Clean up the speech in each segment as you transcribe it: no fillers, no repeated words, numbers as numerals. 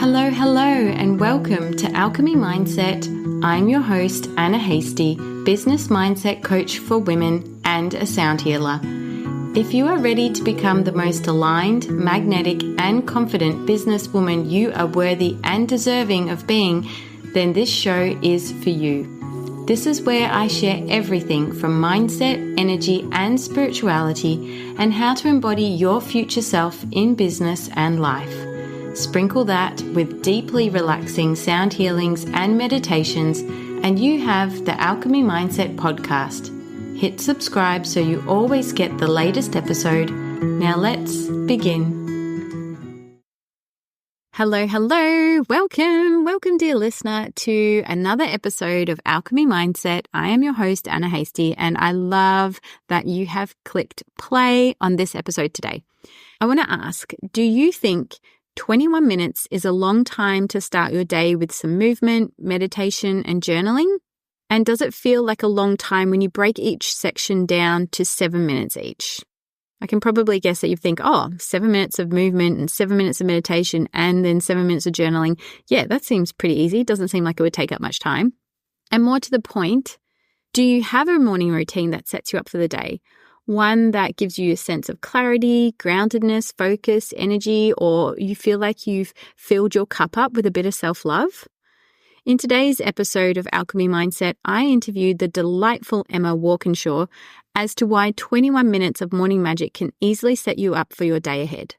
Hello, and welcome to Alchemy Mindset. I'm your host, Anna Hasty, business mindset coach for women and a sound healer. If you are ready to become the most aligned, magnetic, and confident businesswoman you are worthy and deserving of being, then this show is for you. This is where I share everything from mindset, energy, and spirituality, and how to embody your future self in business and life. Sprinkle that with deeply relaxing sound healings and meditations, and you have the Alchemy Mindset podcast. Hit subscribe so you always get the latest episode. Now let's begin. Hello. Welcome, dear listener, to another episode of Alchemy Mindset. I am your host, Anna Hasty, and I love that you have clicked play on this episode today. I want to ask, do you think 21 minutes is a long time to start your day with some movement, meditation, and journaling? And does it feel like a long time when you break each section down to 7 minutes each? I can probably guess that you think, 7 minutes of movement and 7 minutes of meditation and then 7 minutes of journaling. Yeah, that seems pretty easy. It doesn't seem like it would take up much time. And more to the point, do you have a morning routine that sets you up for the day? One that gives you a sense of clarity, groundedness, focus, energy, or you feel like you've filled your cup up with a bit of self-love? In today's episode of Alchemy Mindset, I interviewed the delightful Emma Walkinshaw as to why 21 minutes of morning magic can easily set you up for your day ahead.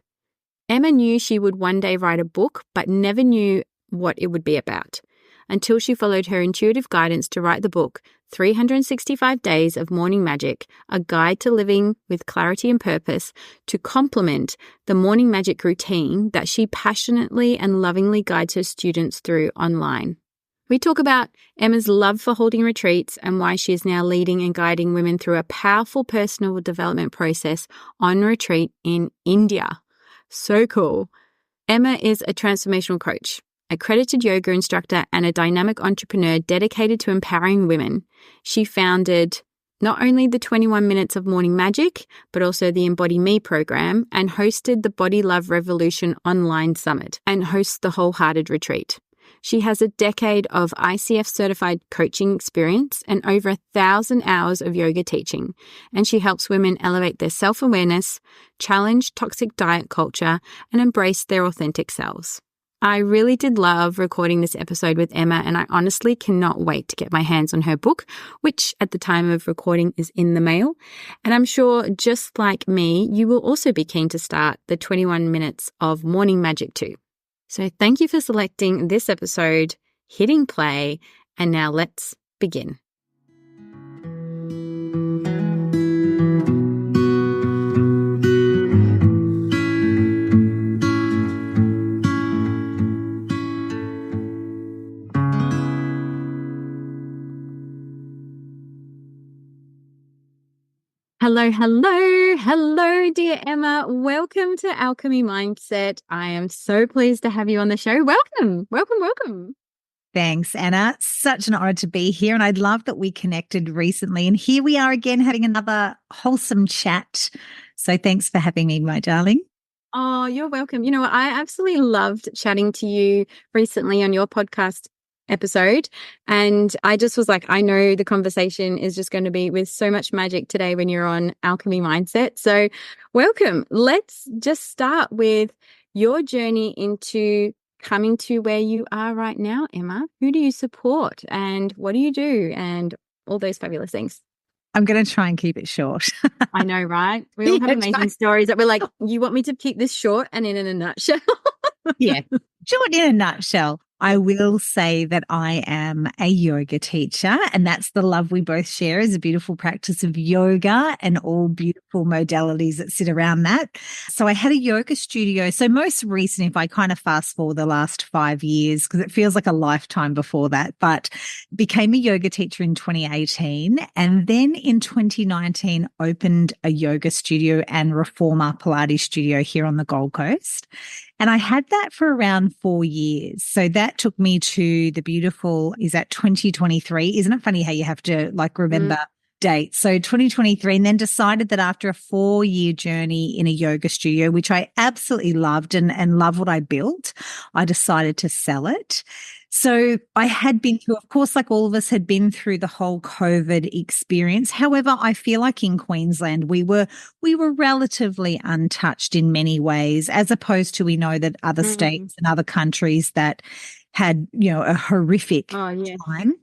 Emma knew she would one day write a book, but never knew what it would be about, until she followed her intuitive guidance to write the book, 365 Days of Morning Magic, a guide to living with clarity and purpose, to complement the morning magic routine that she passionately and lovingly guides her students through online. We talk about Emma's love for holding retreats and why she is now leading and guiding women through a powerful personal development process on retreat in India. So cool. Emma is a transformational coach, accredited yoga instructor, and a dynamic entrepreneur dedicated to empowering women. She founded not only the 21 Minutes of Morning Magic, but also the Embody Me program, and hosted the Body Love Revolution online summit and hosts the Wholehearted Retreat. She has a decade of ICF certified coaching experience and over 1,000 hours of yoga teaching, and she helps women elevate their self-awareness, challenge toxic diet culture, and embrace their authentic selves. I really did love recording this episode with Emma, and I honestly cannot wait to get my hands on her book, which at the time of recording is in the mail. And I'm sure, just like me, you will also be keen to start the 21 minutes of morning magic too. So thank you for selecting this episode, hitting play, and now let's begin. Hello, dear Emma. Welcome to Alchemy Mindset. I am so pleased to have you on the show. Welcome. Thanks, Anna. Such an honor to be here. And I love that we connected recently. And here we are again having another wholesome chat. So thanks for having me, my darling. Oh, you're welcome. You know what? I absolutely loved chatting to you recently on your podcast episode, and I just was like, I know the conversation is just going to be with so much magic today when you're on Alchemy Mindset. So welcome. Let's just start with your journey into coming to where you are right now, Emma. Who do you support and what do you do and all those fabulous things? I'm going to try and keep it short. I know, right? We all have amazing stories that we're like, you want me to keep this short and in a nutshell? Yeah, short in a nutshell. I will say that I am a yoga teacher, and that's the love we both share, is a beautiful practice of yoga and all beautiful modalities that sit around that. So I had a yoga studio. So most recently, if I kind of fast forward the last 5 years, because it feels like a lifetime before that, but became a yoga teacher in 2018. And then in 2019, opened a yoga studio and reformer Pilates studio here on the Gold Coast. And I had that for around 4 years. So that took me to the beautiful, is that 2023? Isn't it funny how you have to remember dates? So 2023, and then decided that after a 4-year journey in a yoga studio, which I absolutely loved and love what I built, I decided to sell it. So I had been through, of course, like all of us had been through the whole COVID experience. However, I feel like in Queensland, we were relatively untouched in many ways, as opposed to we know that other states and other countries that had, a horrific time.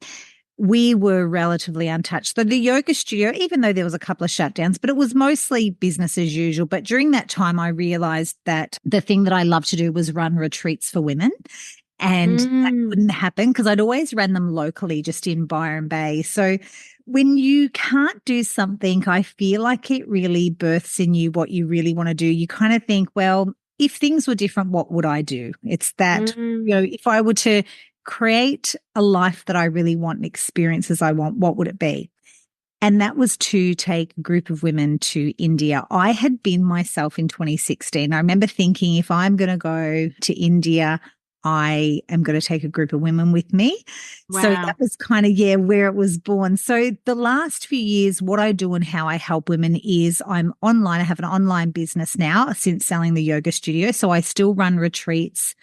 We were relatively untouched. So the yoga studio, even though there was a couple of shutdowns, but it was mostly business as usual. But during that time, I realized that the thing that I love to do was run retreats for women. And that couldn't happen because I'd always ran them locally just in Byron Bay. So when you can't do something, I feel like it really births in you what you really want to do. You kind of think, well, if things were different, what would I do? It's that, if I were to create a life that I really want and experiences I want, what would it be? And that was to take a group of women to India. I had been myself in 2016. I remember thinking, if I'm going to go to India, I am going to take a group of women with me. Wow. So that was kind of, where it was born. So the last few years, what I do and how I help women is I'm online. I have an online business now since selling the yoga studio. So I still run retreats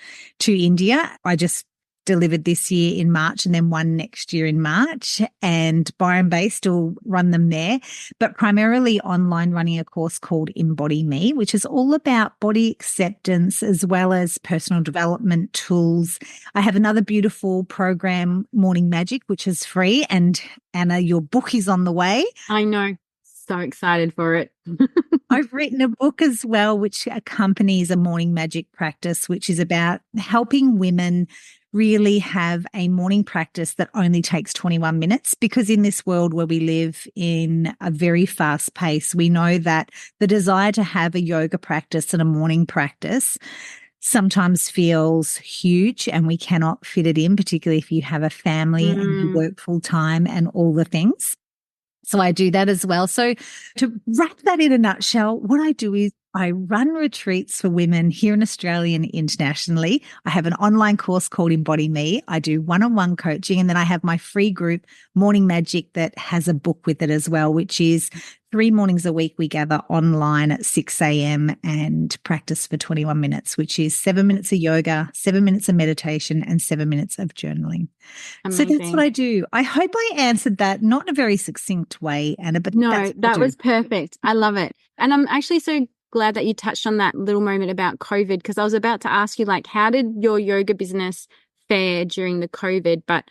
to India. I just delivered this year in March and then one next year in March, and Byron Bay still run them there, but primarily online, running a course called Embody Me, which is all about body acceptance as well as personal development tools. I have another beautiful program, Morning Magic, which is free. And Anna, your book is on the way. I know. So excited for it. I've written a book as well, which accompanies a morning magic practice, which is about helping women really have a morning practice that only takes 21 minutes, because in this world where we live in a very fast pace, we know that the desire to have a yoga practice and a morning practice sometimes feels huge and we cannot fit it in, particularly if you have a family and you work full time and all the things. So I do that as well. So to wrap that in a nutshell, what I do is I run retreats for women here in Australia and internationally. I have an online course called Embody Me. I do one-on-one coaching, and then I have my free group, Morning Magic, that has a book with it as well, which is 3 mornings a week we gather online at 6 a.m. and practice for 21 minutes, which is 7 minutes of yoga, 7 minutes of meditation, and 7 minutes of journaling. Amazing. So that's what I do. I hope I answered that, not in a very succinct way, Anna, but no, that was perfect. I love it. And I'm actually so glad that you touched on that little moment about COVID, because I was about to ask you, like, how did your yoga business fare during the COVID? But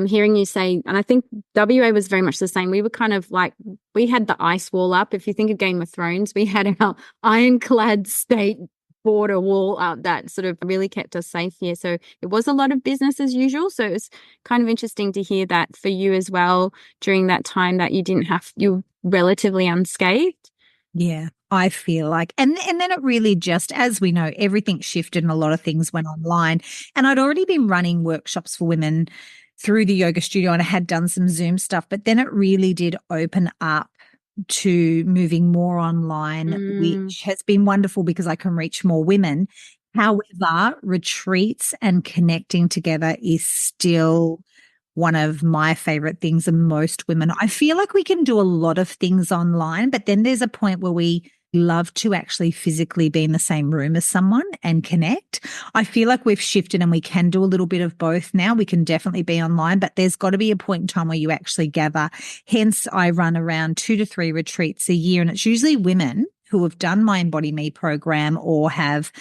hearing you say, and I think WA was very much the same. We were kind of like, we had the ice wall up. If you think of Game of Thrones, we had our ironclad state border wall up that sort of really kept us safe here. So it was a lot of business as usual. So it's kind of interesting to hear that for you as well during that time, that you were relatively unscathed. Yeah, I feel like, and then it really just, as we know, everything shifted and a lot of things went online. And I'd already been running workshops for women through the yoga studio, and I had done some Zoom stuff, but then it really did open up to moving more online, which has been wonderful because I can reach more women. However, retreats and connecting together is still one of my favorite things. And most women, I feel like we can do a lot of things online, but then there's a point where we love to actually physically be in the same room as someone and connect. I feel like we've shifted and we can do a little bit of both now. We can definitely be online, but there's got to be a point in time where you actually gather. Hence, I run around 2 to 3 retreats a year, and it's usually women who have done my Embody Me program or have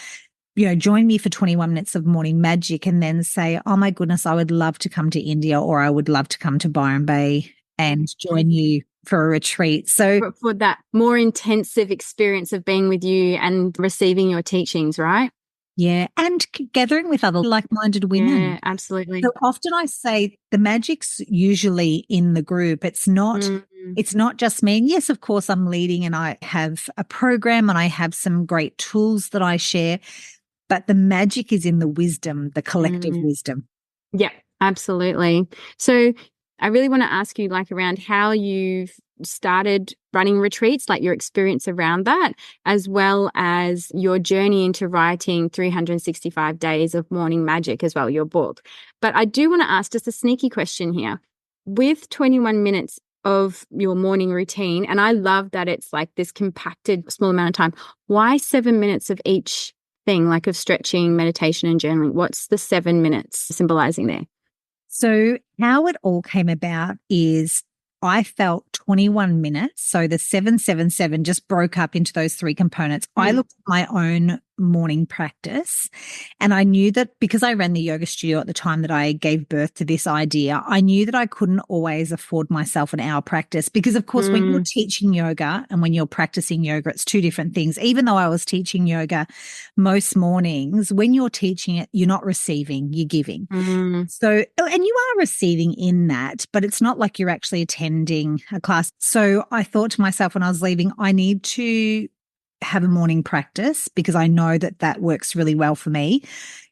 join me for 21 minutes of morning magic and then say, oh my goodness, I would love to come to India, or I would love to come to Byron Bay and join you for a retreat. So for that more intensive experience of being with you and receiving your teachings, right? Yeah. And gathering with other like-minded women. Yeah, absolutely. So often I say the magic's usually in the group. It's not just me. And yes, of course, I'm leading and I have a program and I have some great tools that I share. But the magic is in the wisdom, the collective wisdom. Yeah, absolutely. So I really want to ask you, like, around how you've started running retreats, like your experience around that, as well as your journey into writing 365 Days of Morning Magic as well, your book. But I do want to ask just a sneaky question here. With 21 minutes of your morning routine, and I love that it's like this compacted small amount of time, why 7 minutes of each thing, like of stretching, meditation, and journaling? What's the 7 minutes symbolizing there? So how it all came about is I felt 21 minutes. So the 777 just broke up into those three components. I looked at my own morning practice and I knew that because I ran the yoga studio at the time that I gave birth to this idea, I knew that I couldn't always afford myself an hour practice because, of course, when you're teaching yoga and when you're practicing yoga, it's two different things. Even though I was teaching yoga most mornings, when you're teaching it, you're not receiving, you're giving. So, and you are receiving in that, but it's not like you're actually attending a class. So I thought to myself when I was leaving, I need to have a morning practice because I know that that works really well for me.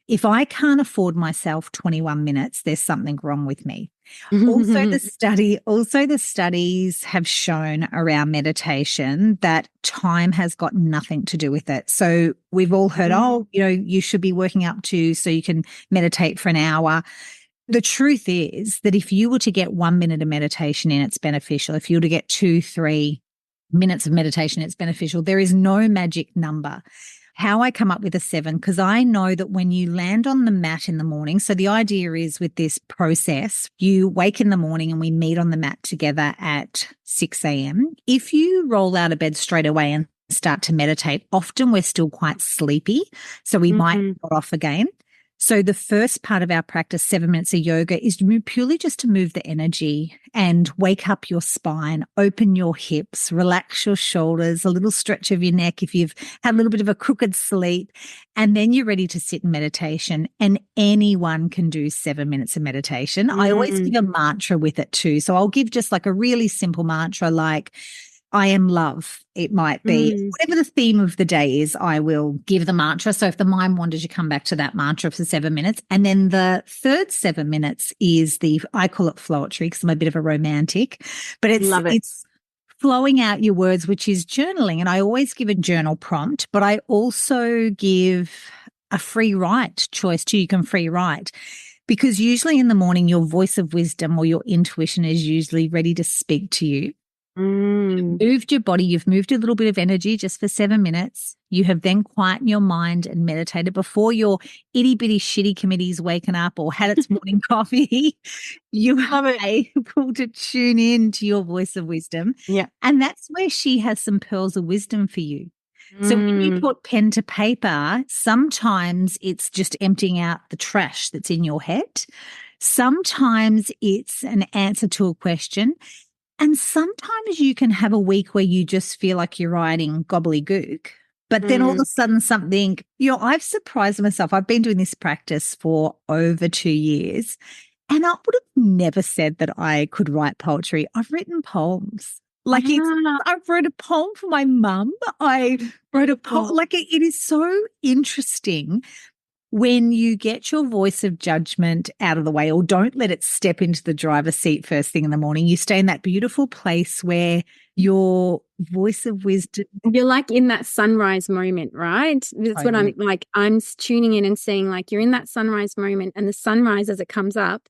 If I can't afford myself 21 minutes, there's something wrong with me. Also, the studies have shown around meditation that time has got nothing to do with it. So we've all heard, you should be working up to so you can meditate for an hour. The truth is that if you were to get 1 minute of meditation in, it's beneficial. If you were to get 2-3 minutes of meditation, it's beneficial. There is no magic number. How I come up with a 7, because I know that when you land on the mat in the morning, so the idea is with this process, you wake in the morning and we meet on the mat together at 6 a.m. If you roll out of bed straight away and start to meditate, often we're still quite sleepy, so we might nod off again. So the first part of our practice, 7 minutes of yoga, is purely just to move the energy and wake up your spine, open your hips, relax your shoulders, a little stretch of your neck if you've had a little bit of a crooked sleep, and then you're ready to sit in meditation. And anyone can do 7 minutes of meditation. I always give a mantra with it too. So I'll give just like a really simple mantra like, I am love. It might be whatever the theme of the day is, I will give the mantra. So if the mind wanders, you come back to that mantra for 7 minutes. And then the third 7 minutes is I call it flowetry because I'm a bit of a romantic, but it's flowing out your words, which is journaling. And I always give a journal prompt, but I also give a free write choice too. You can free write. Because usually in the morning, your voice of wisdom or your intuition is usually ready to speak to you. You've moved your body, you've moved a little bit of energy just for 7 minutes. You have then quietened your mind and meditated before your itty bitty shitty committee's waken up or had its morning coffee. You are able to tune in to your voice of wisdom. Yeah. And that's where she has some pearls of wisdom for you. So when you put pen to paper, sometimes it's just emptying out the trash that's in your head. Sometimes it's an answer to a question. And sometimes you can have a week where you just feel like you're writing gobbledygook, but then all of a sudden something, I've surprised myself. I've been doing this practice for over 2 years and I would have never said that I could write poetry. I've written poems. I wrote a poem for my mum. I wrote a poem. It is so interesting when you get your voice of judgment out of the way or don't let it step into the driver's seat first thing in the morning, you stay in that beautiful place where your voice of wisdom. You're like in that sunrise moment, right? That's what I'm like. I'm tuning in and seeing like you're in that sunrise moment and the sunrise as it comes up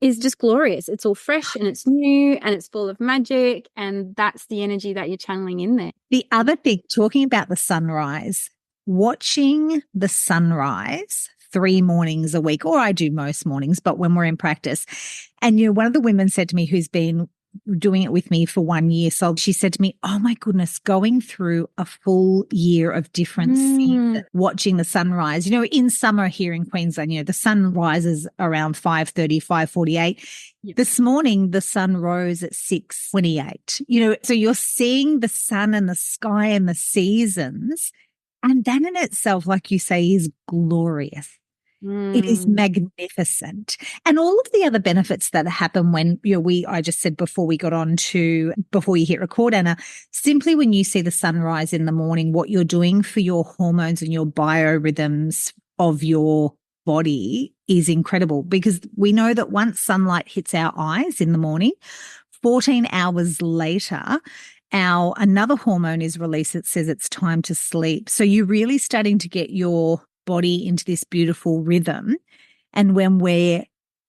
is just glorious. It's all fresh and it's new and it's full of magic. And that's the energy that you're channeling in there. The other thing, talking about the sunrise, watching the sunrise 3 mornings a week, or I do most mornings, but when we're in practice. And, one of the women said to me who's been doing it with me for 1 year. So she said to me, oh my goodness, going through a full year of different seasons, watching the sunrise, in summer here in Queensland, the sun rises around 5:30, 5:48. Yep. This morning, the sun rose at 6:28, so you're seeing the sun and the sky and the seasons. And that in itself, like you say, is glorious. It is magnificent. And all of the other benefits that happen when, I just said before before you hit record, Anna, simply when you see the sunrise in the morning, what you're doing for your hormones and your biorhythms of your body is incredible because we know that once sunlight hits our eyes in the morning, 14 hours later, another hormone is released that says it's time to sleep. So you're really starting to get your body into this beautiful rhythm. And when we're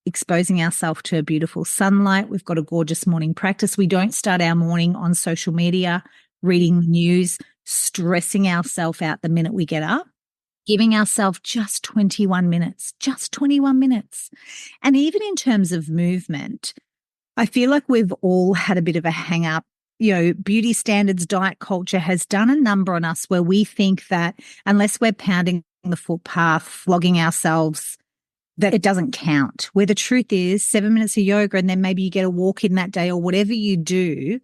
exposing ourselves to a beautiful sunlight, we've got a gorgeous morning practice. We don't start our morning on social media, reading the news, stressing ourselves out the minute we get up. giving ourselves just 21 minutes, just 21 minutes. And even in terms of movement, I feel like we've all had a bit of a hang up. You know, beauty standards, diet culture has done a number on us where we think that unless we're pounding the footpath, flogging ourselves, that it doesn't count. Where the truth is 7 minutes of yoga and then maybe you get a walk in that day or whatever you do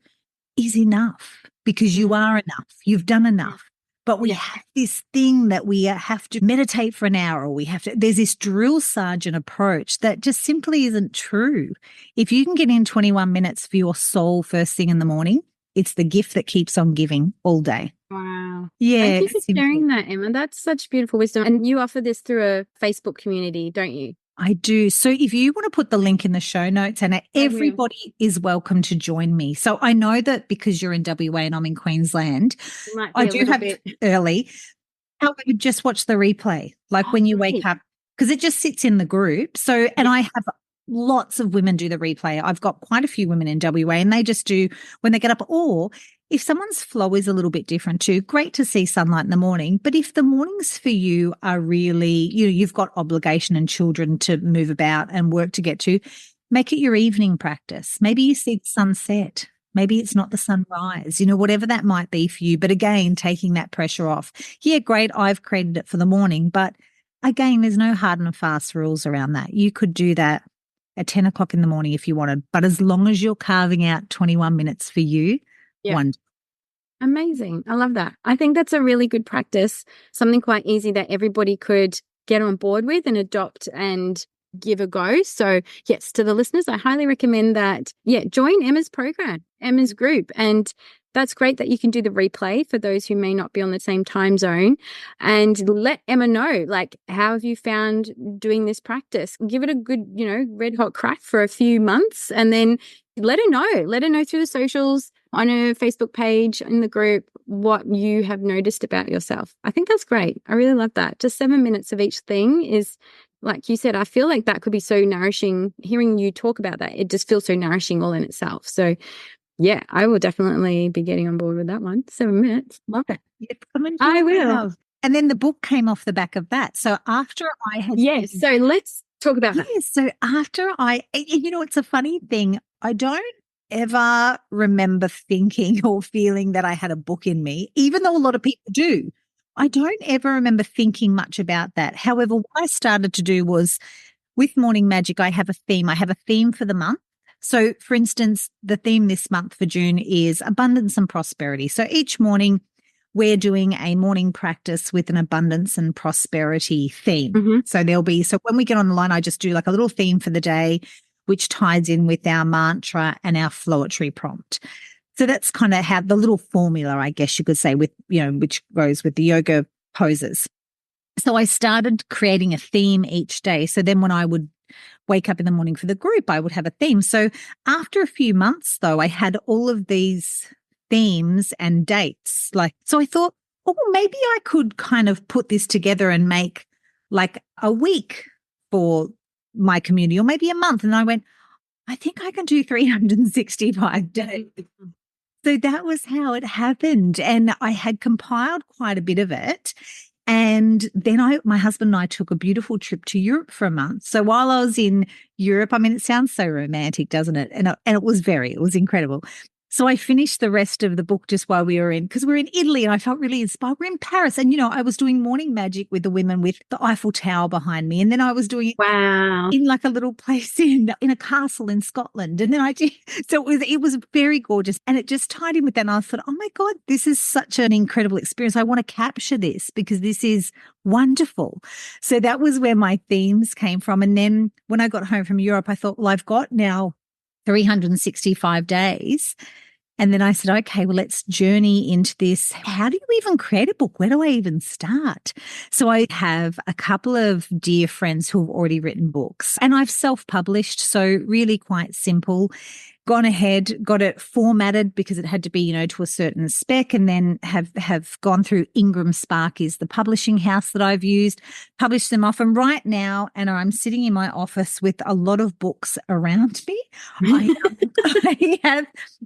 is enough because you are enough. You've done enough. But we have this thing that we have to meditate for an hour, or there's this drill sergeant approach that just simply isn't true. If you can get in 21 minutes for your soul first thing in the morning, it's the gift that keeps on giving all day. Wow. Yeah. Thank you for sharing that, Emma. That's such beautiful wisdom. And you offer this through a Facebook community, don't you? I do. So if you want to put the link in the show notes, and everybody is welcome to join me. So I know that because you're in WA and I'm in Queensland, I do have early. I would just watch the replay, like when you wake up, because it just sits in the group. So, and I have lots of women do the replay. I've got quite a few women in WA and they just do when they get up, or if someone's flow is a little bit different too, great to see sunlight in the morning. But if the mornings for you are really, you've got obligation and children to move about and work to get to, make it your evening practice. Maybe you see the sunset. Maybe it's not the sunrise, whatever that might be for you. But again, taking that pressure off. Yeah, great. I've created it for the morning. But again, there's no hard and fast rules around that. You could do that at 10 o'clock in the morning if you wanted. But as long as you're carving out 21 minutes for you, wonderful. Amazing. I love that. I think that's a really good practice, something quite easy that everybody could get on board with and adopt and give a go. So yes, to the listeners, I highly recommend that. Yeah, join Emma's program, Emma's group. And that's great that you can do the replay for those who may not be on the same time zone, and let Emma know, like, how have you found doing this practice? Give it a good, red hot crack for a few months, and then let her know through the socials, on her Facebook page, in the group, what you have noticed about yourself. I think that's great. I really love that. Just 7 minutes of each thing is, like you said, I feel like that could be so nourishing. Hearing you talk about that, it just feels so nourishing all in itself. So yeah, I will definitely be getting on board with that one. 7 minutes. Love it. Yes, I will. And then the book came off the back of that. So after I had... Yes, so let's talk about that. Yes, so after it's a funny thing. I don't ever remember thinking or feeling that I had a book in me, even though a lot of people do. I don't ever remember thinking much about that. However, what I started to do was, with Morning Magic, I have a theme. I have a theme for the month. So, for instance, the theme this month for June is abundance and prosperity. So each morning we're doing a morning practice with an abundance and prosperity theme. Mm-hmm. So when we get on the line, I just do like a little theme for the day, which ties in with our mantra and our flowetry prompt. So that's kind of how the little formula, I guess you could say, with, which goes with the yoga poses. So I started creating a theme each day. So then when I would wake up in the morning for the group, I would have a theme. So after a few months, though, I had all of these themes and dates. So I thought, maybe I could kind of put this together and make like a week for my community, or maybe a month. And I went, I think I can do 365 days. So that was how it happened. And I had compiled quite a bit of it. And then my husband and I took a beautiful trip to Europe for a month. So while I was in Europe, it sounds so romantic, doesn't it? And it was incredible. So I finished the rest of the book just while we were because we're in Italy and I felt really inspired. We're in Paris and, I was doing morning magic with the women with the Eiffel Tower behind me. And then I was doing it in like a little place in a castle in Scotland. And then so it was very gorgeous. And it just tied in with that. And I thought, oh my God, this is such an incredible experience. I want to capture this because this is wonderful. So that was where my themes came from. And then when I got home from Europe, I thought, well, I've got now 365 days. And then I said, okay, well, let's journey into this. How do you even create a book? Where do I even start? So I have a couple of dear friends who have already written books, and I've self-published. So really quite simple. Gone ahead, got it formatted because it had to be, to a certain spec, and then have gone through Ingram Spark is the publishing house that I've used, published them off. And right now, Anna, I'm sitting in my office with a lot of books around me.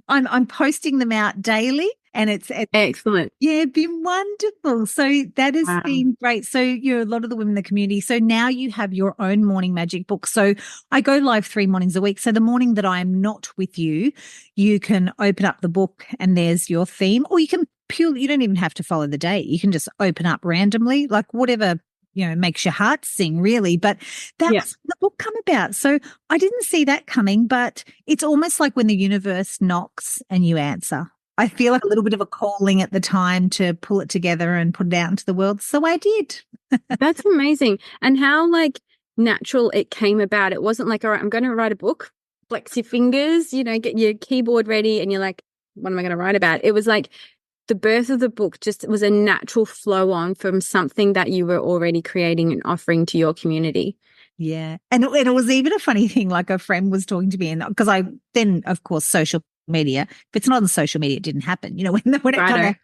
I'm posting them out daily. And it's Excellent. yeah, been wonderful. So that has Wow. been great. So you're a lot of the women in the community. So now you have your own morning magic book. So I go live 3 mornings a week. So the morning that I am not with you, you can open up the book and there's your theme, or you can purely, you don't even have to follow the date. You can just open up randomly, like whatever, makes your heart sing, really. But that Yeah. was the book come about. So I didn't see that coming, but it's almost like when the universe knocks and you answer. I feel like a little bit of a calling at the time to pull it together and put it out into the world. So I did. That's amazing. And how natural it came about. It wasn't like, all right, I'm going to write a book, flex your fingers, get your keyboard ready and you're like, what am I going to write about? It was like the birth of the book just was a natural flow on from something that you were already creating and offering to your community. Yeah. And it was even a funny thing, like a friend was talking to me, and because I then, of course, social media, if it's not on social media, it didn't happen. When it came out,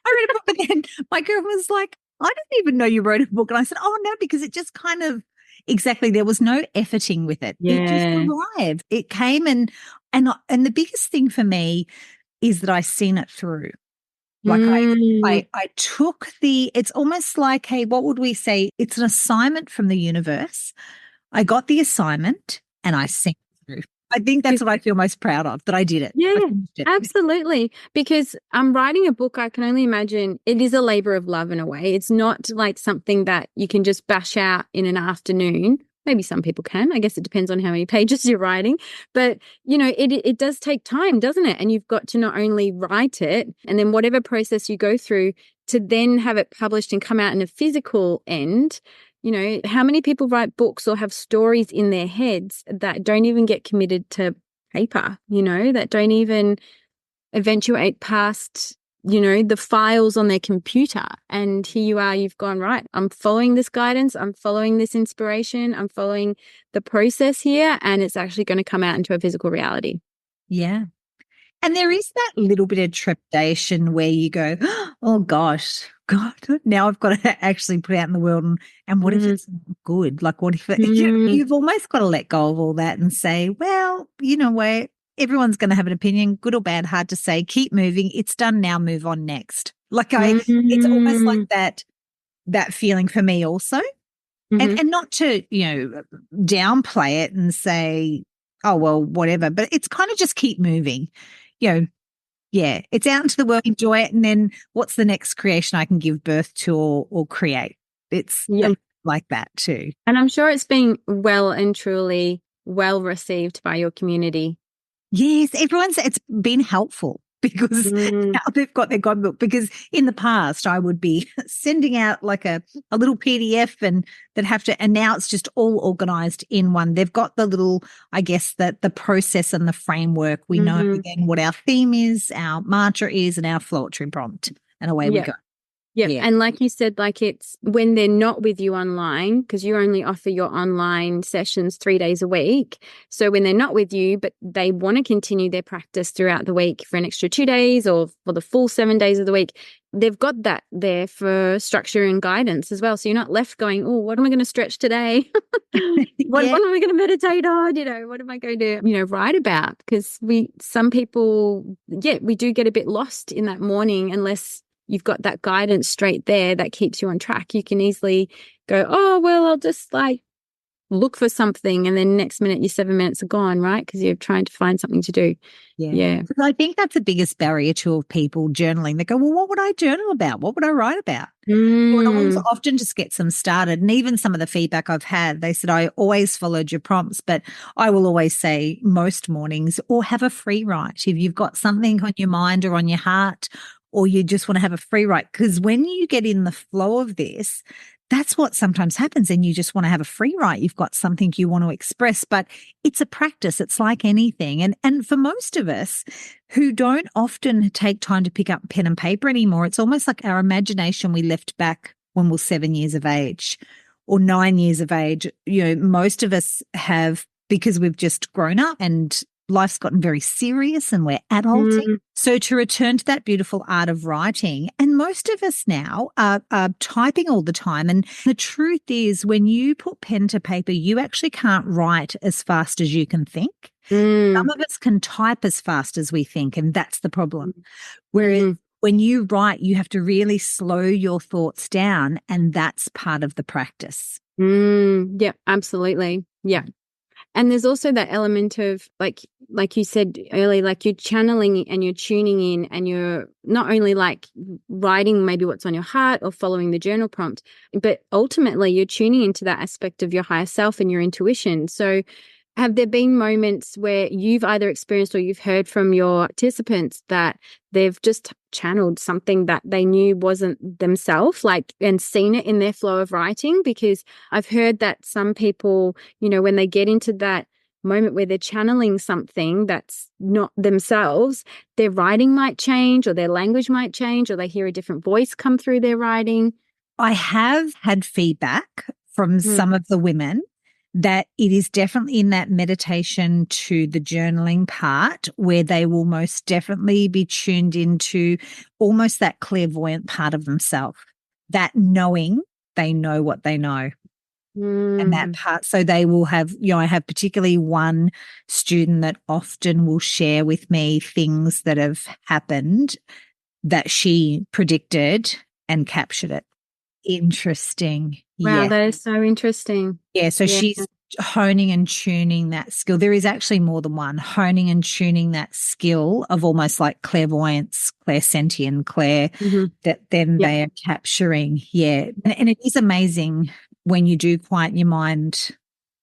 I read a book, but then my girl was like, I didn't even know you wrote a book. And I said, oh, no, because it just kind of, exactly, there was no efforting with it. Yeah. It just arrived. It came and the biggest thing for me is that I seen it through. Like I took it's almost like, hey, what would we say? It's an assignment from the universe. I got the assignment and I sent it through. I think that's what I feel most proud of, that I did it. Yeah, absolutely. Because I'm writing a book, I can only imagine it is a labor of love in a way. It's not like something that you can just bash out in an afternoon. Maybe some people can. I guess it depends on how many pages you're writing. But, it does take time, doesn't it? And you've got to not only write it and then whatever process you go through to then have it published and come out in a physical end. How many people write books or have stories in their heads that don't even get committed to paper, that don't even eventuate past, the files on their computer. And here you are, you've gone, right, I'm following this guidance, I'm following this inspiration, I'm following the process here, and it's actually going to come out into a physical reality. Yeah. And there is that little bit of trepidation where you go, oh gosh, God, now I've got to actually put it out in the world. And what if it's good? Like, what if you've almost got to let go of all that and say, well, where everyone's going to have an opinion, good or bad, hard to say. Keep moving. It's done now. Move on next. Like it's almost like that feeling for me also. And not to, downplay it and say, oh, well, whatever, but it's kind of just keep moving. Yeah, it's out into the world, enjoy it, and then what's the next creation I can give birth to or create? It's like that too. And I'm sure it's been well and truly well received by your community. Yes, it's been helpful because now they've got their guidebook. Because in the past, I would be sending out like a little PDF and now it's just all organized in one. They've got the little, I guess, the process and the framework. We know then what our theme is, our mantra is, and our floetry prompt, and away we go. Yeah. And like you said, it's when they're not with you online, because you only offer your online sessions 3 days a week. So when they're not with you, but they want to continue their practice throughout the week for an extra 2 days or for the full 7 days of the week, they've got that there for structure and guidance as well. So you're not left going, oh, what am I going to stretch today? What am I going to meditate on? What am I going to, write about? Because some people, we do get a bit lost in that morning unless you've got that guidance straight there that keeps you on track. You can easily go, oh, well, I'll just look for something. And then next minute, your 7 minutes are gone, right? Because you're trying to find something to do. Yeah. I think that's the biggest barrier to people journaling. They go, well, what would I journal about? What would I write about? Well, I often just get them started. And even some of the feedback I've had, they said, I always followed your prompts, but I will always say most mornings, or have a free write. If you've got something on your mind or on your heart, or you just want to have a free write, because when you get in the flow of this, that's what sometimes happens. And you just want to have a free write. You've got something you want to express, but it's a practice. It's like anything. And for most of us who don't often take time to pick up pen and paper anymore, it's almost like our imagination we left back when we're 7 years of age or 9 years of age. Most of us have, because we've just grown up and life's gotten very serious and we're adulting. So to return to that beautiful art of writing, and most of us now are typing all the time. And the truth is, when you put pen to paper, you actually can't write as fast as you can think. Some of us can type as fast as we think, and that's the problem. Whereas when you write, you have to really slow your thoughts down, and that's part of the practice. Yeah, absolutely. Yeah. And there's also that element of like you said earlier, like you're channeling and you're tuning in and you're not only like writing maybe what's on your heart or following the journal prompt, but ultimately you're tuning into that aspect of your higher self and your intuition. So have there been moments where you've either experienced or you've heard from your participants that they've just channeled something that they knew wasn't themselves, like, and seen it in their flow of writing? Because I've heard that some people, you know, when they get into that moment where they're channeling something that's not themselves, their writing might change or their language might change or they hear a different voice come through their writing. I have had feedback from some of the women that it is definitely in that meditation to the journaling part where they will most definitely be tuned into almost that clairvoyant part of themselves, that knowing they know what they know. And that part, so they will have, you know, I have particularly one student that often will share with me things that have happened that she predicted and captured it. Interesting. Wow, Yeah. that is so interesting. Yeah. So she's honing and tuning that skill. There is actually more than one, honing and tuning that skill of almost like clairvoyance, clairsentient, that then they are capturing. Yeah. And it is amazing when you do quiet your mind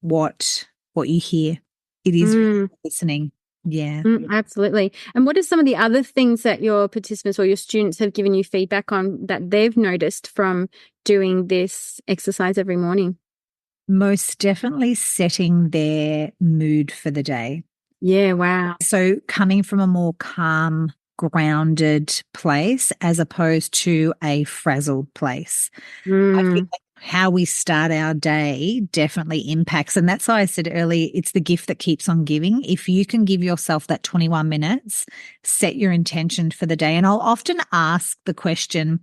what you hear. It is really listening. Yeah. Absolutely. And what are some of the other things that your participants or your students have given you feedback on that they've noticed from doing this exercise every morning? Most definitely setting their mood for the day. Yeah, wow. So coming from a more calm, grounded place as opposed to a frazzled place. I think how we start our day definitely impacts. And that's why I said earlier, it's the gift that keeps on giving. If you can give yourself that 21 minutes, set your intention for the day. And I'll often ask the question,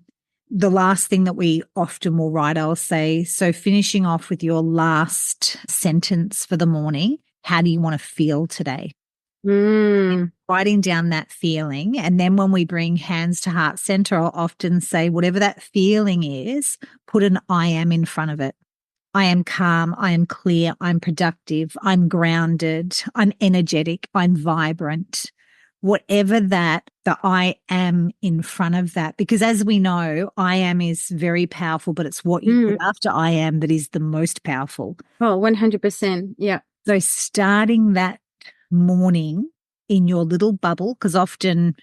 the last thing that we often will write, I'll say, so finishing off with your last sentence for the morning, how do you want to feel today? Writing down that feeling. And then when we bring hands to heart center, I'll often say, whatever that feeling is, put an I am in front of it. I am calm. I am clear. I'm productive. I'm grounded. I'm energetic. I'm vibrant. Whatever that, the I am in front of that. Because as we know, I am is very powerful, but it's what you put after I am that is the most powerful. Oh, 100%. Yeah. So starting that morning in your little bubble, because often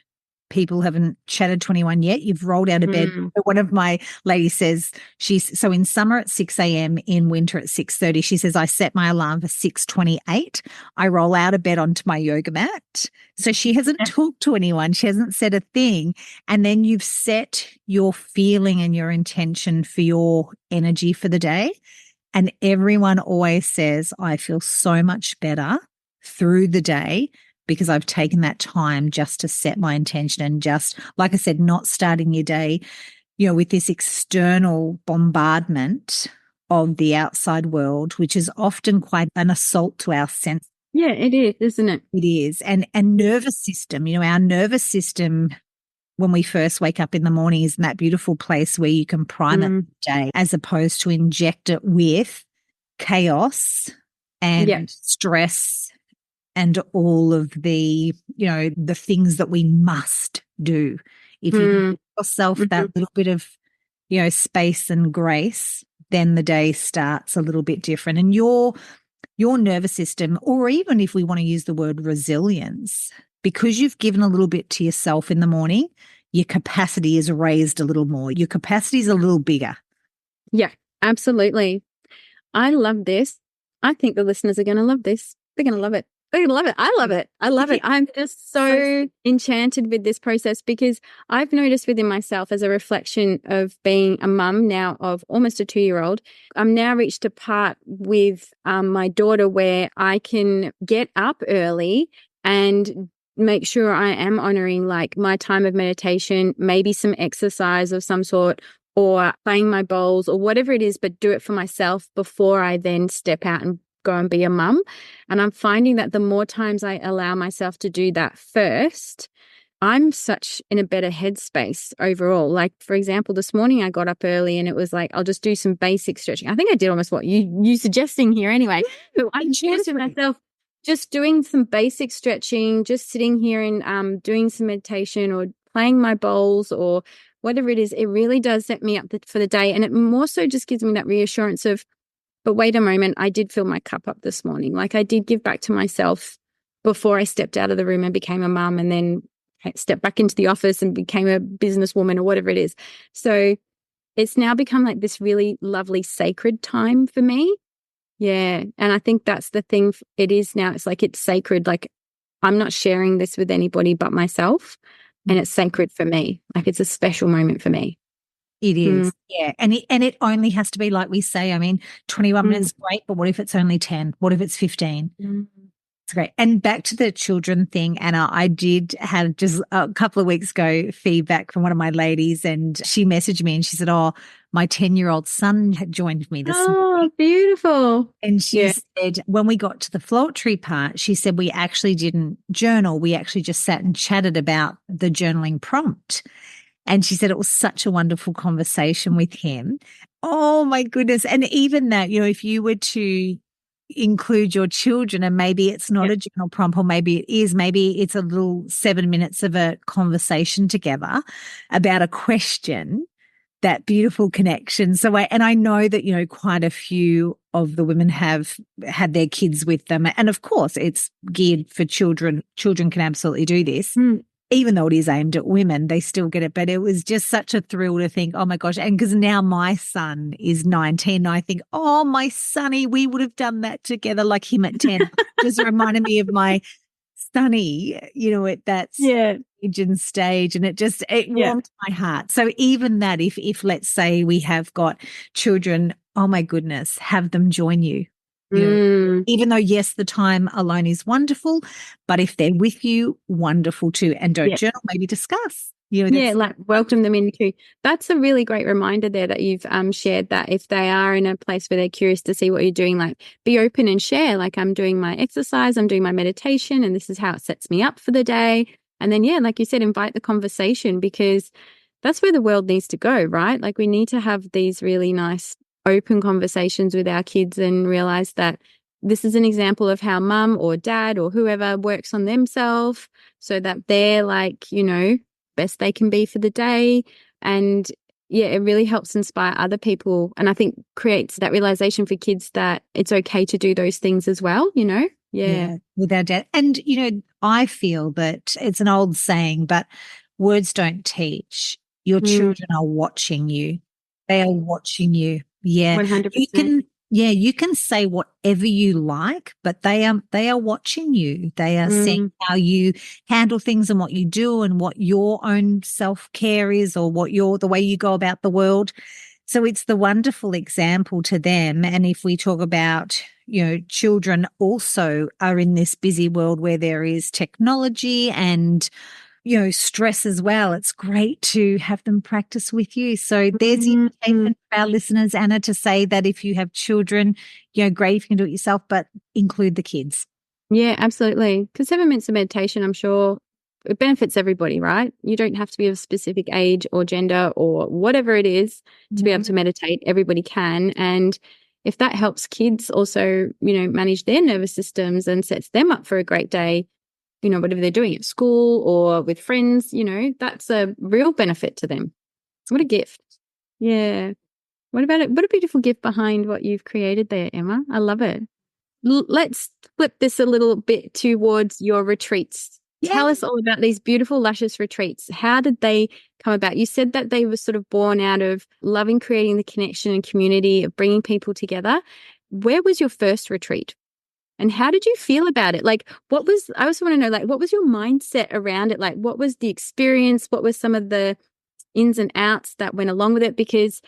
people haven't chatted 21 yet. You've rolled out of bed. One of my ladies says so in summer at 6 a.m., in winter at 6:30. She says, I set my alarm for 6:28. I roll out of bed onto my yoga mat. So she hasn't talked to anyone. She hasn't said a thing. And then you've set your feeling and your intention for your energy for the day. And everyone always says, I feel so much better through the day because I've taken that time just to set my intention and just, like I said, not starting your day, you know, with this external bombardment of the outside world, which is often quite an assault to our sense. Yeah, it is, isn't it? It is. And nervous system, you know, our nervous system, when we first wake up in the morning, is in that beautiful place where you can prime it for the day as opposed to inject it with chaos and stress and all of the, you know, the things that we must do. If you give yourself that little bit of, you know, space and grace, then the day starts a little bit different. And your nervous system, or even if we want to use the word resilience, because you've given a little bit to yourself in the morning, your capacity is raised a little more. Your capacity is a little bigger. Yeah, absolutely. I love this. I think the listeners are going to love this. They're going to love it. They're going to love it. I love it. I love it. I'm just so enchanted with this process because I've noticed within myself as a reflection of being a mum now of almost a 2-year-old, I'm now reached a part with my daughter where I can get up early and make sure I am honoring like my time of meditation, maybe some exercise of some sort, or playing my bowls or whatever it is, but do it for myself before I then step out and go and be a mum. And I'm finding that the more times I allow myself to do that first, I'm such in a better headspace overall. Like, for example, this morning I got up early and it was like, I'll just do some basic stretching. I think I did almost what you suggesting here anyway. But I chose to myself just doing some basic stretching, just sitting here and doing some meditation or playing my bowls or whatever it is. It really does set me up for the day. And it more so just gives me that reassurance of, but wait a moment, I did fill my cup up this morning. Like I did give back to myself before I stepped out of the room and became a mum and then stepped back into the office and became a businesswoman or whatever it is. So it's now become like this really lovely sacred time for me. Yeah. And I think that's the thing it is now. It's like it's sacred. Like I'm not sharing this with anybody but myself. And it's sacred for me. Like it's a special moment for me. It is. Yeah. And it only has to be like we say, I mean, 21 minutes great, but what if it's only 10? What if it's 15? It's great. And back to the children thing, Anna, I did have just a couple of weeks ago feedback from one of my ladies and she messaged me and she said, oh, my 10-year-old son had joined me this morning. Oh, beautiful. And she said, when we got to the floetry part, she said, we actually didn't journal. We actually just sat and chatted about the journaling prompt. And she said it was such a wonderful conversation with him. Oh, my goodness. And even that, you know, if you were to include your children and maybe it's not a journal prompt or maybe it is, maybe it's a little 7 minutes of a conversation together about a question, that beautiful connection. So I know that, you know, quite a few of the women have had their kids with them. And of course, it's geared for children. Children can absolutely do this. Even though it is aimed at women, they still get it. But it was just such a thrill to think, oh my gosh. And because now my son is 19, I think, oh, my sonny, we would have done that together like him at 10. Just reminded me of my sonny, you know, at that age and stage. And it warmed my heart. So even that, if let's say we have got children, oh my goodness, have them join you. You know, even though, yes, the time alone is wonderful, but if they're with you, wonderful too. And don't journal, maybe discuss. You know, like welcome them into. That's a really great reminder there that you've shared that if they are in a place where they're curious to see what you're doing, like be open and share. Like I'm doing my exercise, I'm doing my meditation, and this is how it sets me up for the day. And then, like you said, invite the conversation because that's where the world needs to go, right? Like we need to have these really nice open conversations with our kids and realize that this is an example of how mum or dad or whoever works on themselves so that they're like, you know, best they can be for the day. And it really helps inspire other people. And I think creates that realization for kids that it's okay to do those things as well, you know? Yeah. Without doubt. And, you know, I feel that it's an old saying, but words don't teach. Your children are watching you. They are watching you. Yeah. 100%. You can say whatever you like, but they are watching you. They are seeing how you handle things and what you do and what your own self-care is or the way you go about the world. So it's the wonderful example to them. And if we talk about, you know, children also are in this busy world where there is technology and, you know, stress as well. It's great to have them practice with you. So there's the invitation for our listeners, Anna, to say that if you have children, you know, great if you can do it yourself, but include the kids. Yeah, absolutely. Because 7 minutes of meditation, I'm sure it benefits everybody, right? You don't have to be of a specific age or gender or whatever it is to be able to meditate. Everybody can. And if that helps kids also, you know, manage their nervous systems and sets them up for a great day, you know, whatever they're doing at school or with friends, you know, that's a real benefit to them. What a gift. Yeah. What about it? What a beautiful gift behind what you've created there, Emma. I love it. Let's flip this a little bit towards your retreats. Tell us all about these beautiful, luscious retreats. How did they come about? You said that they were sort of born out of loving creating the connection and community of bringing people together. Where was your first retreat? And how did you feel about it? Like, I also want to know, like, what was your mindset around it? Like, what was the experience? What were some of the ins and outs that went along with it? Because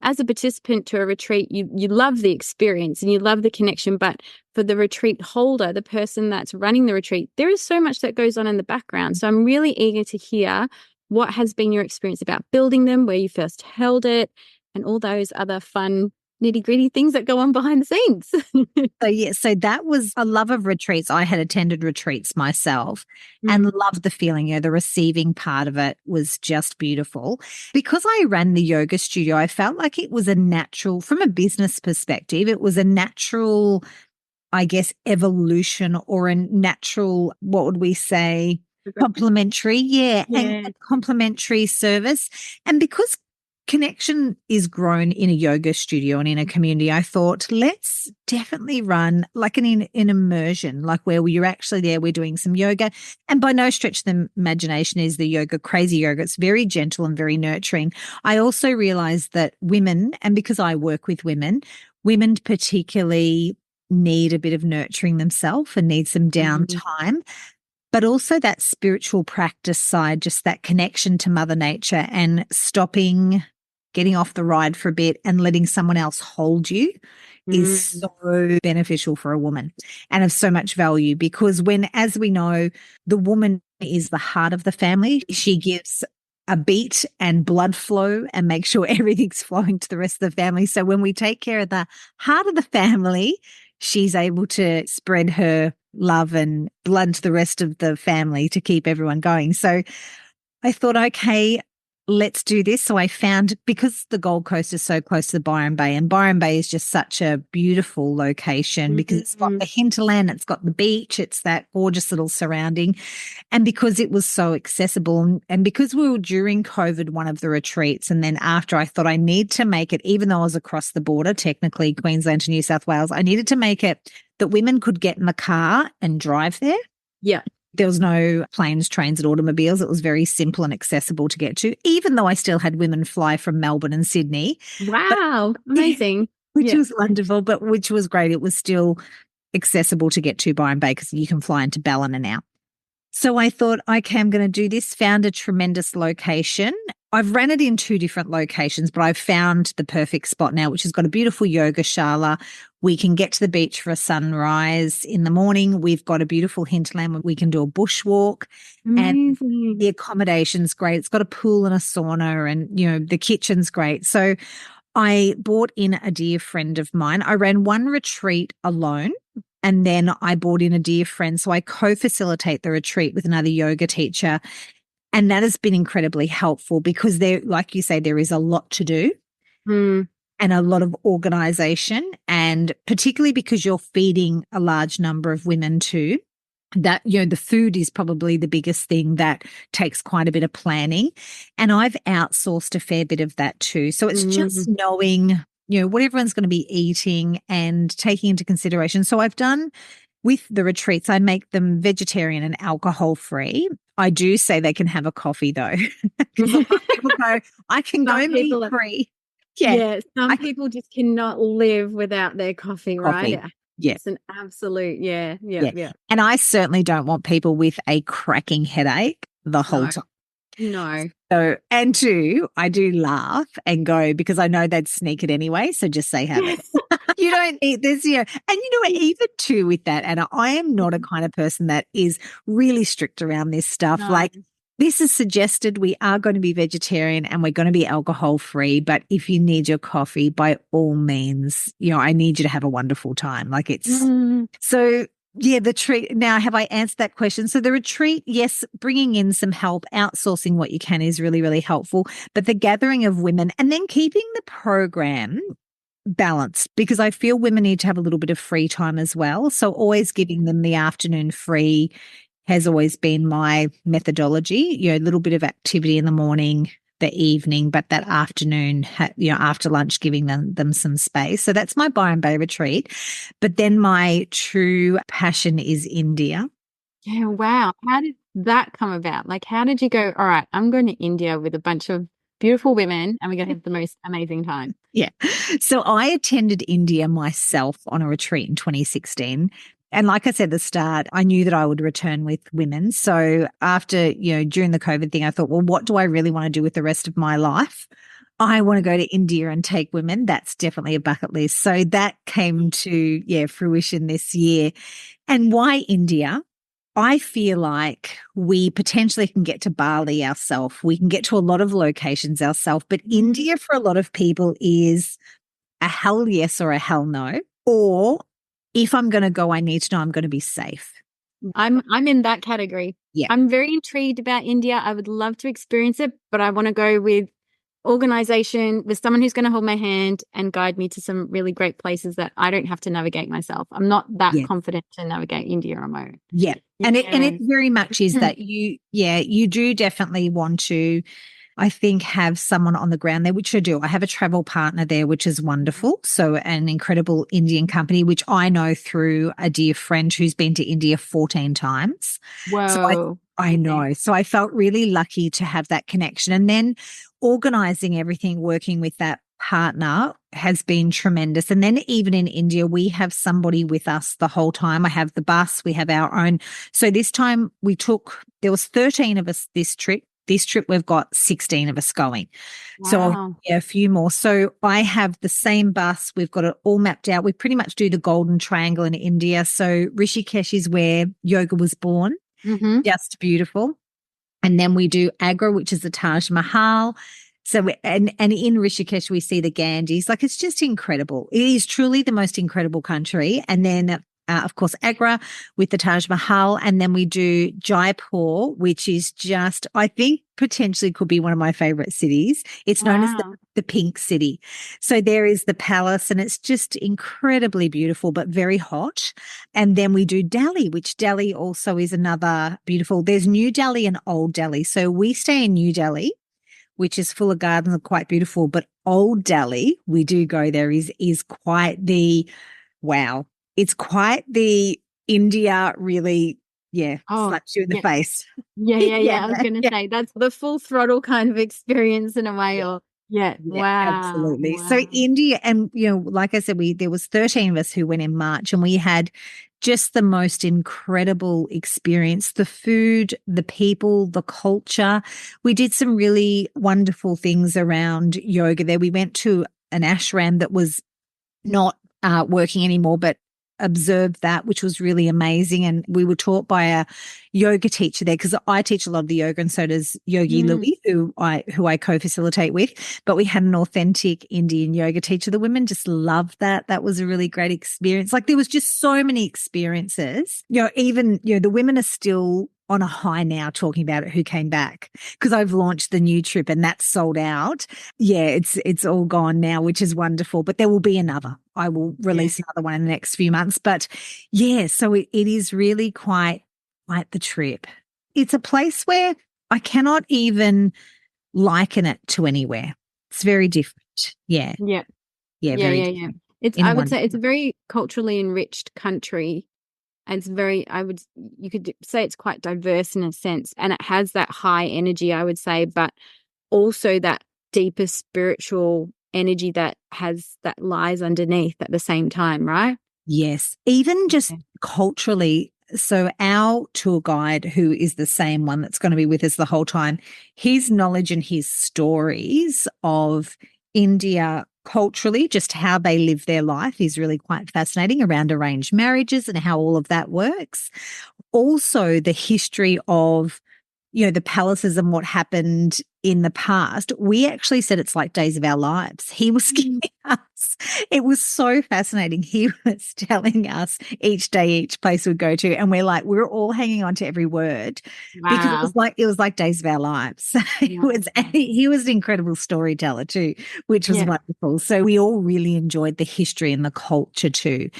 as a participant to a retreat, you love the experience and you love the connection. But for the retreat holder, the person that's running the retreat, there is so much that goes on in the background. So I'm really eager to hear what has been your experience about building them, where you first held it, and all those other fun, nitty-gritty things that go on behind the scenes. So that was a love of retreats. I had attended retreats myself and Mm. loved the feeling. The receiving part of it was just beautiful. Because I ran the yoga studio, I felt like it was a natural, from a business perspective, it was a natural, I guess, evolution, or a natural, what would we say? Complementary, and complementary service. And because connection is grown in a yoga studio and in a community, I thought, let's definitely run like an immersion, like where you're actually there, we're doing some yoga. And by no stretch of the imagination is the yoga crazy yoga. It's very gentle and very nurturing. I also realized that women, and because I work with women particularly need a bit of nurturing themselves and need some downtime. But also that spiritual practice side, just that connection to Mother Nature and stopping, getting off the ride for a bit and letting someone else hold you is so beneficial for a woman and of so much value, because as we know, the woman is the heart of the family. She gives a beat and blood flow and make sure everything's flowing to the rest of the family. So when we take care of the heart of the family, she's able to spread her love and blood to the rest of the family to keep everyone going. So I thought, okay, let's do this. So I found, because the Gold Coast is so close to the Byron Bay, and Byron Bay is just such a beautiful location because it's got the hinterland, it's got the beach, it's that gorgeous little surrounding. And because it was so accessible, and because we were during COVID, one of the retreats, and then after, I thought I need to make it, even though I was across the border, technically Queensland to New South Wales, I needed to make it that women could get in the car and drive there. Yeah. There was no planes, trains, and automobiles. It was very simple and accessible to get to, even though I still had women fly from Melbourne and Sydney. Wow. Amazing. Which was wonderful, but which was great. It was still accessible to get to Byron Bay because you can fly into Ballina now. So I thought, okay, I'm going to do this, found a tremendous location. I've ran it in 2 different locations, but I've found the perfect spot now, which has got a beautiful yoga shala. We can get to the beach for a sunrise in the morning. We've got a beautiful hinterland where we can do a bushwalk. Amazing. And the accommodation's great. It's got a pool and a sauna, and, the kitchen's great. So I brought in a dear friend of mine. I ran one retreat alone, and then I brought in a dear friend. So I co-facilitate the retreat with another yoga teacher. And that has been incredibly helpful because like you say, there is a lot to do and a lot of organization. And particularly because you're feeding a large number of women too, that, the food is probably the biggest thing that takes quite a bit of planning. And I've outsourced a fair bit of that too. So it's just knowing, what everyone's going to be eating and taking into consideration. So I've done with the retreats, I make them vegetarian and alcohol free. I do say they can have a coffee though. People go, I can go meat free. Yeah. Some people just cannot live without their coffee, right? Yeah. It's an absolute, yeah. And I certainly don't want people with a cracking headache the whole time. No. So, and 2, I do laugh and go, because I know they'd sneak it anyway. So just say have it. You don't eat this, and even too with that, Anna, I am not a kind of person that is really strict around this stuff. No. Like, this is suggested, we are going to be vegetarian and we're going to be alcohol free, but if you need your coffee, by all means, I need you to have a wonderful time. Like, it's so. Yeah, the retreat. Now, have I answered that question? So the retreat, yes, bringing in some help, outsourcing what you can is really, really helpful. But the gathering of women and then keeping the program balanced, because I feel women need to have a little bit of free time as well. So always giving them the afternoon free has always been my methodology, a little bit of activity in the morning, the evening, but that afternoon, after lunch, giving them some space. So that's my Byron Bay retreat. But then my true passion is India. Yeah, wow. How did that come about? Like, how did you go, all right, I'm going to India with a bunch of beautiful women and we're going to have the most amazing time? Yeah. So I attended India myself on a retreat in 2016. And like I said at the start, I knew that I would return with women. So after, during the COVID thing, I thought, well, what do I really want to do with the rest of my life? I want to go to India and take women. That's definitely a bucket list. So that came to, fruition this year. And why India? I feel like we potentially can get to Bali ourselves. We can get to a lot of locations ourselves. But India, for a lot of people, is a hell yes or a hell no, or if I'm going to go, I need to know I'm going to be safe. I'm in that category. Yeah. I'm very intrigued about India. I would love to experience it, but I want to go with organization, with someone who's going to hold my hand and guide me to some really great places that I don't have to navigate myself. I'm not that confident to navigate India on my own. Yeah. And it very much is that you do definitely want to, I think, have someone on the ground there, which I do. I have a travel partner there, which is wonderful. So an incredible Indian company, which I know through a dear friend who's been to India 14 times. Whoa. So I know. So I felt really lucky to have that connection. And then organizing everything, working with that partner has been tremendous. And then even in India, we have somebody with us the whole time. I have the bus, we have our own. So this time there was 13 of us this trip. This trip, we've got 16 of us going. Wow. So a few more. So I have the same bus. We've got it all mapped out. We pretty much do the Golden Triangle in India. So Rishikesh is where yoga was born. Mm-hmm. Just beautiful. And then we do Agra, which is the Taj Mahal. So, and in Rishikesh, we see the Ganges. Like, it's just incredible. It is truly the most incredible country. And then, of course, Agra with the Taj Mahal. And then we do Jaipur, which is just, I think, potentially could be one of my favorite cities. It's known as the Pink City. So there is the palace, and it's just incredibly beautiful, but very hot. And then we do Delhi, which Delhi also is another beautiful. There's New Delhi and Old Delhi. So we stay in New Delhi, which is full of gardens and quite beautiful. But Old Delhi, we do go there, is quite the, wow. It's quite the India really, slaps you in the face. Yeah. I was going to say that's the full throttle kind of experience in a way. Wow. Absolutely. Wow. So India, and like I said, there was 13 of us who went in March, and we had just the most incredible experience. The food, the people, the culture. We did some really wonderful things around yoga there. We went to an ashram that was not working anymore, but observed that, which was really amazing. And we were taught by a yoga teacher there, because I teach a lot of the yoga, and so does Yogi Louis, who I co-facilitate with. But we had an authentic Indian yoga teacher. The women just loved that. That was a really great experience. Like, there was just so many experiences. Even the women are still on a high now talking about it, who came back, because I've launched the new trip and that's sold out. Yeah, it's all gone now, which is wonderful, but there will be another. I will release another one in the next few months. But yeah, so it is really quite the trip. It's a place where I cannot even liken it to anywhere. It's very different. Yeah. Yeah. It's, I would say it's a very culturally enriched country. And it's you could say it's quite diverse in a sense, and it has that high energy, I would say, but also that deeper spiritual energy that lies underneath at the same time, right? Yes. Even just culturally. So our tour guide, who is the same one that's going to be with us the whole time, his knowledge and his stories of India culturally, just how they live their life, is really quite fascinating, around arranged marriages and how all of that works. Also, the history of, the palaces and what happened in the past. We actually said it's like Days of Our Lives. He was giving us, it was so fascinating. He was telling us each day, each place we'd go to, and we're all hanging on to every word. Wow. Because it was like Days of Our Lives. He was an incredible storyteller too, which was wonderful. So we all really enjoyed the history and the culture too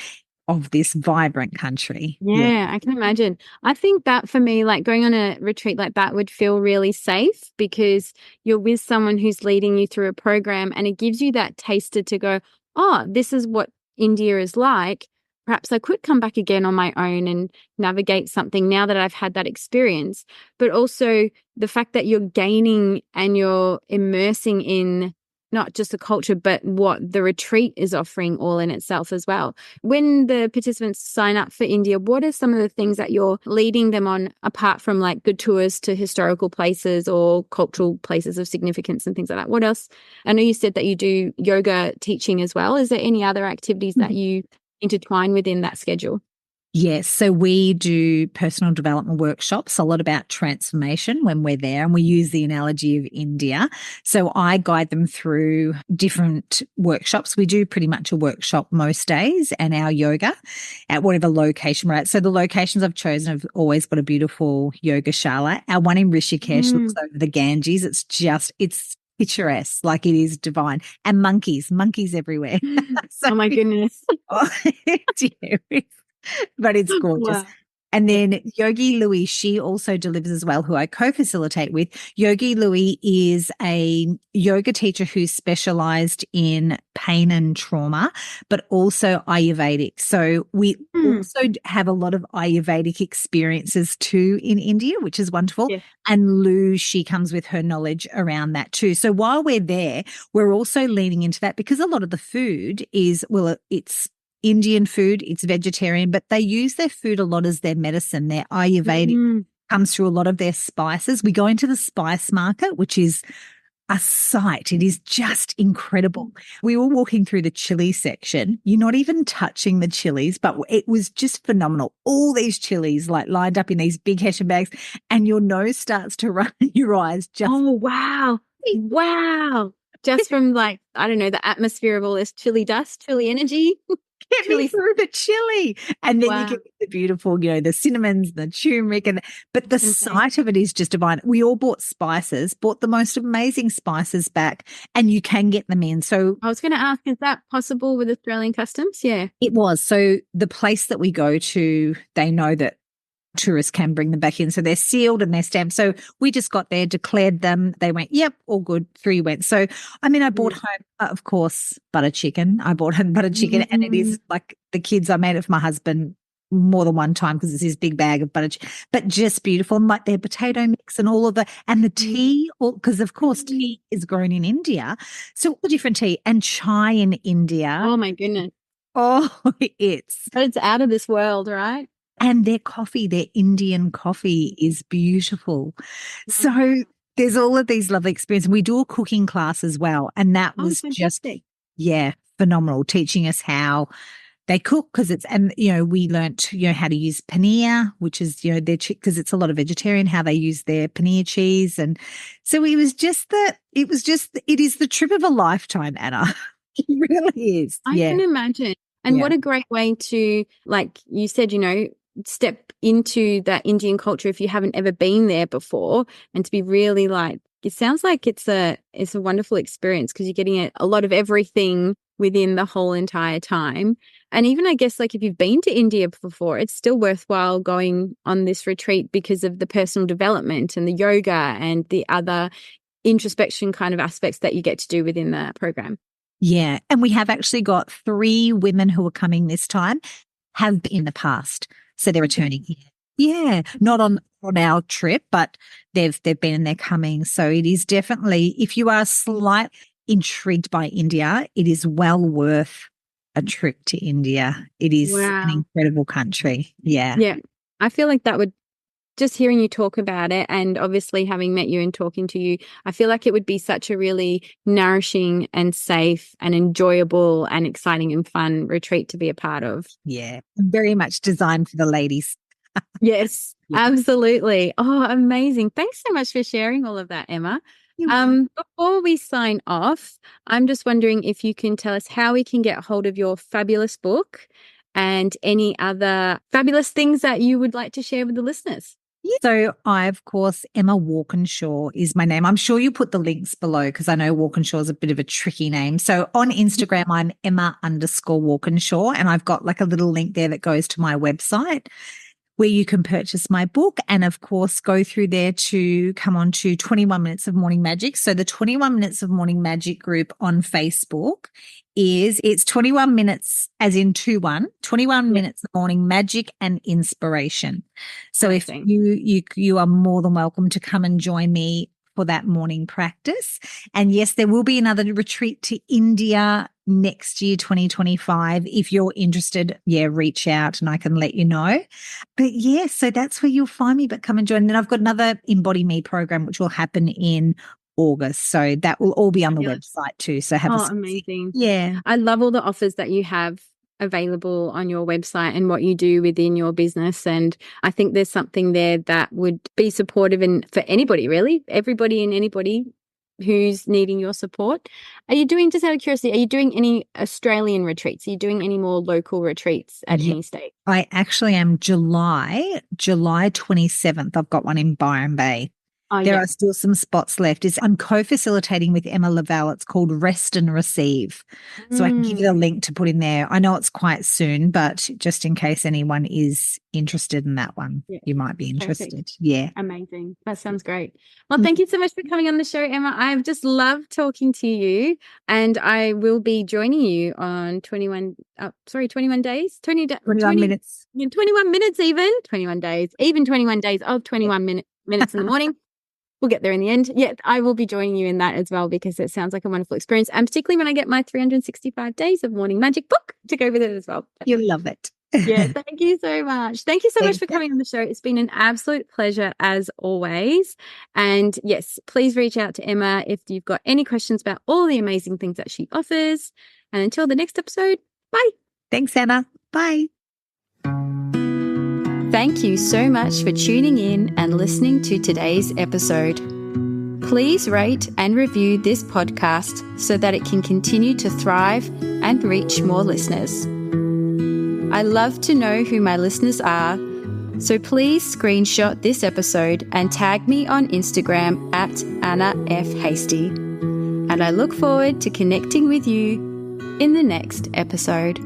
of this vibrant country. Yeah, I can imagine. I think that for me, like, going on a retreat like that would feel really safe, because you're with someone who's leading you through a program, and it gives you that taster to go, oh, this is what India is like. Perhaps I could come back again on my own and navigate something now that I've had that experience. But also the fact that you're gaining and you're immersing in not just the culture, but what the retreat is offering all in itself as well. When the participants sign up for India, what are some of the things that you're leading them on, apart from like good tours to historical places or cultural places of significance and things like that? What else? I know you said that you do yoga teaching as well. Is there any other activities that you intertwine within that schedule? Yes. So we do personal development workshops, a lot about transformation when we're there. And we use the analogy of India. So I guide them through different workshops. We do pretty much a workshop most days and our yoga at whatever location we're at. So the locations I've chosen have always got a beautiful yoga shala. Our one in Rishikesh looks over the Ganges. It's picturesque, like it is divine. And monkeys everywhere. So, Oh my goodness. yeah, but it's gorgeous. Wow. And then Yogi Louis, she also delivers as well, who I co-facilitate with. Yogi Louis is a yoga teacher who's specialized in pain and trauma, but also Ayurvedic. So we also have a lot of Ayurvedic experiences too in India, which is wonderful. Yeah. And Lou, she comes with her knowledge around that too. So while we're there, we're also leaning into that because a lot of the food is, well, it's Indian food, it's vegetarian, but they use their food a lot as their medicine. Their Ayurvedic comes through a lot of their spices. We go into the spice market, which is a sight. It is just incredible. We were walking through the chili section. You're not even touching the chilies, but it was just phenomenal. All these chilies like lined up in these big Hessian bags, and your nose starts to run in your eyes. Just wow. Just from like, I don't know, the atmosphere of all this chili dust, chili energy. Get me through the chili. And then you get the beautiful, the cinnamons, the turmeric, but the sight of it is just divine. We all bought the most amazing spices back, and you can get them in. So I was going to ask, is that possible with Australian customs? Yeah. It was. So the place that we go to, they know that tourists can bring them back in. So they're sealed and they're stamped. So we just got there, declared them. They went, yep, all good. 3 went. So, I bought home, of course, butter chicken. I bought home butter chicken, and it is like the kids, I made it for my husband more than one time because it's his big bag of butter chicken, but just beautiful. And like their potato mix and all of and the tea, because of course tea is grown in India. So all the different tea and chai in India. Oh my goodness. Oh, but it's out of this world, right? And their coffee, their Indian coffee is beautiful. So there's all of these lovely experiences. We do a cooking class as well. And that was fantastic. just, phenomenal, teaching us how they cook we learnt, how to use paneer, which is, their because it's a lot of vegetarian, how they use their paneer cheese. And so it is the trip of a lifetime, Anna. It really is. I can imagine. And what a great way to, like you said, step into that Indian culture if you haven't ever been there before, and to be really like, it sounds like it's a wonderful experience because you're getting a lot of everything within the whole entire time. And even I guess like if you've been to India before, it's still worthwhile going on this retreat because of the personal development and the yoga and the other introspection kind of aspects that you get to do within the program. Yeah. And we have actually got 3 women who are coming this time, have been in the past. So they're returning here. Yeah. Not on our trip, but they've been and they're coming. So it is definitely, if you are slightly intrigued by India, it is well worth a trip to India. It is an incredible country. Yeah. Yeah. I feel like that would, just hearing you talk about it and obviously having met you and talking to you, I feel like it would be such a really nourishing and safe and enjoyable and exciting and fun retreat to be a part of. Yeah, very much designed for the ladies. Yes, absolutely. Oh, amazing. Thanks so much for sharing all of that, Emma. Before we sign off, I'm just wondering if you can tell us how we can get hold of your fabulous book and any other fabulous things that you would like to share with the listeners. So I, of course, Emma Walkinshaw is my name. I'm sure you put the links below because I know Walkinshaw is a bit of a tricky name. So on Instagram, I'm Emma_Walkinshaw, and I've got like a little link there that goes to my website where you can purchase my book and, of course, go through there to come on to 21 Minutes of Morning Magic. So the 21 Minutes of Morning Magic group on Facebook it's 21 minutes as in 21 minutes of morning magic and inspiration. So if you are more than welcome to come and join me for that morning practice. And yes, there will be another retreat to India next year, 2025. If you're interested, reach out and I can let you know. But so that's where you'll find me, but come and join. And then I've got another Embody Me program, which will happen in August. So that will all be on the website too. So have amazing. Yeah. I love all the offers that you have available on your website and what you do within your business. And I think there's something there that would be supportive and for anybody, really, everybody and anybody who's needing your support. Are you doing, just out of curiosity, are you doing any Australian retreats? Are you doing any more local retreats at any stage? I actually am July 27th. I've got one in Byron Bay. Oh, There are still some spots left. I'm co-facilitating with Emma Lavelle. It's called Rest and Receive. So I can give you the link to put in there. I know it's quite soon, but just in case anyone is interested in that one, you might be interested. Perfect. Yeah. Amazing. That sounds great. Well, thank you so much for coming on the show, Emma. I've just loved talking to you, and I will be joining you on 21 days, 21 minutes. 21 minutes even, 21 days, even 21 days of 21 minutes in the morning. We'll get there in the end. Yeah, I will be joining you in that as well, because it sounds like a wonderful experience. And particularly when I get my 365 days of morning magic book to go with it as well. You'll love it. Yeah, thank you so much. Thank you so much for coming on the show. It's been an absolute pleasure as always. And yes, please reach out to Emma if you've got any questions about all the amazing things that she offers. And until the next episode, bye. Thanks, Anna. Bye. Thank you so much for tuning in and listening to today's episode. Please rate and review this podcast so that it can continue to thrive and reach more listeners. I love to know who my listeners are, so please screenshot this episode and tag me on Instagram at Anna F. Hasty. And I look forward to connecting with you in the next episode.